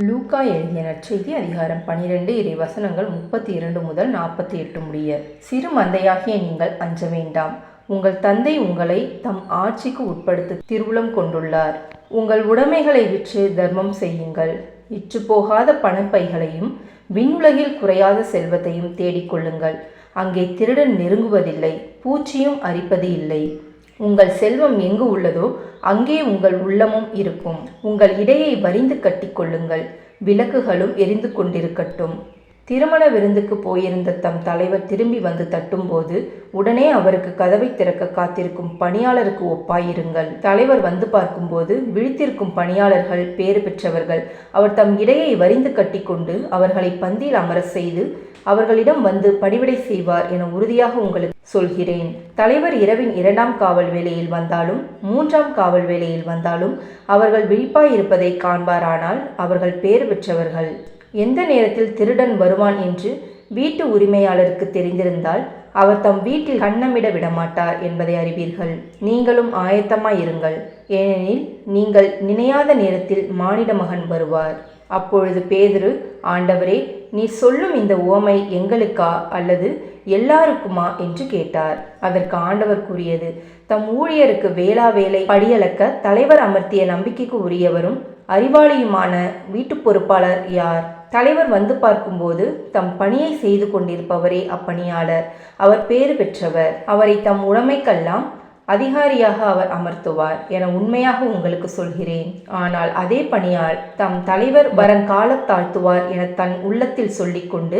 லூக்கா எழுதிய நற்செய்தி அதிகாரம் 12 இறைவசனங்கள் 32 முதல் 48 முடிய. சிறு மந்தையாகிய நீங்கள் அஞ்ச வேண்டாம். உங்கள் தந்தை உங்களை தம் ஆட்சிக்கு உட்படுத்த திருவுளம் கொண்டுள்ளார். உங்கள் உடைமைகளை விற்று தர்மம் செய்யுங்கள். இற்று போகாத பணப்பைகளையும் விண்ணுலகில் குறையாத செல்வத்தையும் தேடிக்கொள்ளுங்கள். அங்கே திருடன் நெருங்குவதில்லை, பூச்சியும் அரிப்பது இல்லை. உங்கள் செல்வம் எங்கு உள்ளதோ அங்கே உங்கள் உள்ளமும் இருக்கும். உங்கள் இடையை வரிந்து கட்டிக்கொள்ளுங்கள், விளக்குகளும் எரிந்து கொண்டிருக்கட்டும். திருமண விருந்துக்கு போயிருந்த தம் தலைவர் திரும்பி வந்து தட்டும்போது உடனே அவருக்கு கதவை திறக்க காத்திருக்கும் பணியாளருக்கு ஒப்பாயிருங்கள். தலைவர் வந்து பார்க்கும்போது விழித்திருக்கும் பணியாளர்கள் பேறு பெற்றவர்கள். அவர் தம் இடையை வரிந்து கட்டிக்கொண்டு அவர்களை பந்தியில் அமர செய்து அவர்களிடம் வந்து பணிவிடை செய்வார் என உறுதியாக உங்களுக்கு சொல்கிறேன். தலைவர் இரவின் 2ஆம் காவல் வேளையில் வந்தாலும் 3ஆம் காவல் வேளையில் வந்தாலும் அவர்கள் விழிப்பாயிருப்பதை காண்பாரானால் அவர்கள் பேறு பெற்றவர்கள். எந்த நேரத்தில் திருடன் வருவான் என்று வீட்டு உரிமையாளருக்கு தெரிந்திருந்தால் அவர் தம் வீட்டில் கன்னமிட விடமாட்டார் என்பதை அறிவீர்கள். நீங்களும் ஆயத்தமாயிருங்கள், ஏனெனில் நீங்கள் நினையாத நேரத்தில் மானிட மகன் வருவார். அப்பொழுது பேதுரு, ஆண்டவரே, நீர் சொல்லும் இந்த உவமை எங்களுக்கா அல்லது எல்லாருக்குமா என்று கேட்டார். அதற்கு ஆண்டவர் கூறியது, தம் ஊழியருக்கு வேளா வேலை படியளக்க தலைவர் அமர்த்திய நம்பிக்கைக்கு உரியவரும் அறிவாளியுமான வீட்டு பொறுப்பாளர் யார்? தலைவர் வந்து பார்க்கும்போது தம் பணியை செய்து கொண்டிருப்பவரே அப்பணியாளர். அவர் பேறு பெற்றவர். அவரை தம் உடைமைக்கெல்லாம் அதிகாரியாக அவர் அமர்த்துவார் என உண்மையாக உங்களுக்கு சொல்கிறேன். ஆனால் அதே பணியால் தம் தலைவர் வருங்கால தாழ்த்துவார் என தன் உள்ளத்தில் சொல்லிக்கொண்டு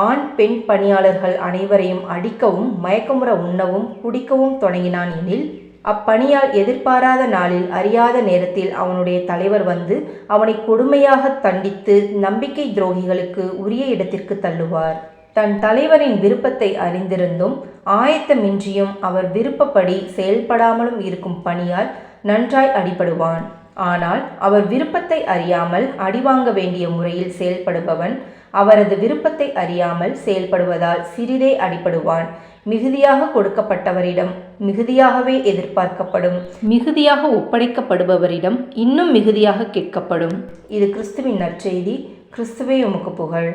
ஆண் பெண் பணியாளர்கள் அனைவரையும் அடிக்கவும் மயக்கமுற உண்ணவும் குடிக்கவும் தொடங்கினான் எனில், அப்பணியால் எதிர்பாராத நாளில் அறியாத நேரத்தில் அவனுடைய தலைவர் வந்து அவனை கொடுமையாக தண்டித்து நம்பிக்கை துரோகிகளுக்கு உரிய இடத்திற்கு தள்ளுவார். தன் தலைவரின் விருப்பத்தை அறிந்திருந்தும் ஆயத்தமின்றியும் அவர் விருப்பப்படி செயல்படாமலும் இருக்கும் பணியால் நன்றாய் அடிபடுவான். ஆனால் அவர் விருப்பத்தை அறியாமல் அடிவாங்க வேண்டிய முறையில் செயல்படுபவன் அவரது விருப்பத்தை அறியாமல் செயல்படுவதால் சிறிதே அடிபடுவான். மிகுதியாக கொடுக்கப்பட்டவரிடம் மிகுதியாகவே எதிர்பார்க்கப்படும், மிகுதியாக ஒப்படைக்கப்படுபவரிடம் இன்னும் மிகுதியாக கேட்கப்படும். இது கிறிஸ்துவின் நற்செய்தி. கிறிஸ்துவே உமக்கு புகழ்.